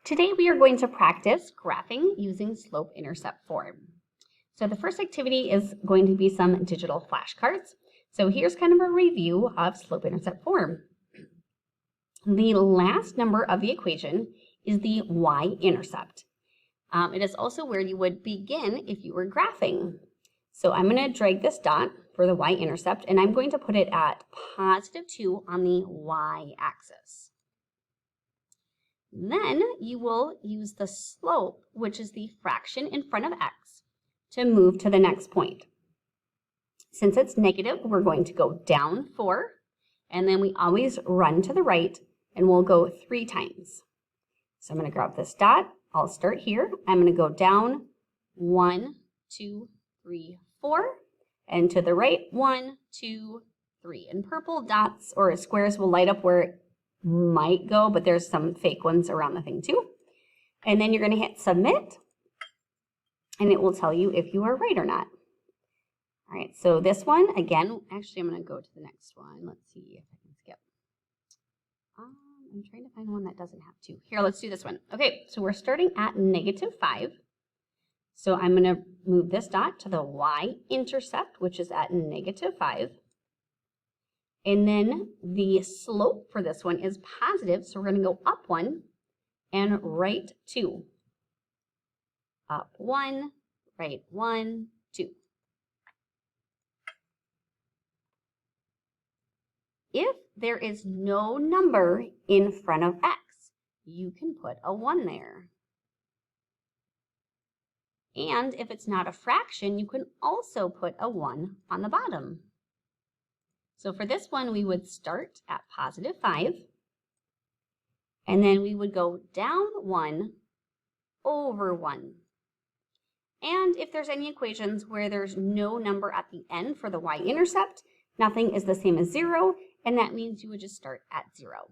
Today we are going to practice graphing using slope-intercept form. So the first activity is going to be some digital flashcards. So here's kind of a review of slope-intercept form. The last number of the equation is the y-intercept. It is also where you would begin if you were graphing. So I'm going to drag this dot for the y-intercept, and I'm going to put it at +2 on the y-axis. Then you will use the slope, which is the fraction in front of x, to move to the next point. Since it's negative, we're going to go down 4, and then we always run to the right, and we'll go 3 times. So I'm going to grab this dot. I'll start here. I'm going to go down 1, 2, 3, 4, and to the right 1, 2, 3. And purple dots or squares will light up where it might go, but there's some fake ones around the thing too. And then you're going to hit submit, and it will tell you if you are right or not. All right, so this one, again, actually I'm going to go to the next one. Let's see if I can skip. I'm trying to find one that doesn't have 2. Here, let's do this one. Okay, so we're starting at -5. So I'm going to move this dot to the y-intercept, which is at -5. And then the slope for this one is positive, so we're going to go up 1 and right 2. Up 1, right 1, 2. If there is no number in front of x, you can put a 1 there. And if it's not a fraction, you can also put a 1 on the bottom. So for this one, we would start at +5, and then we would go down 1 over 1. And if there's any equations where there's no number at the end for the y-intercept, nothing is the same as 0, and that means you would just start at 0.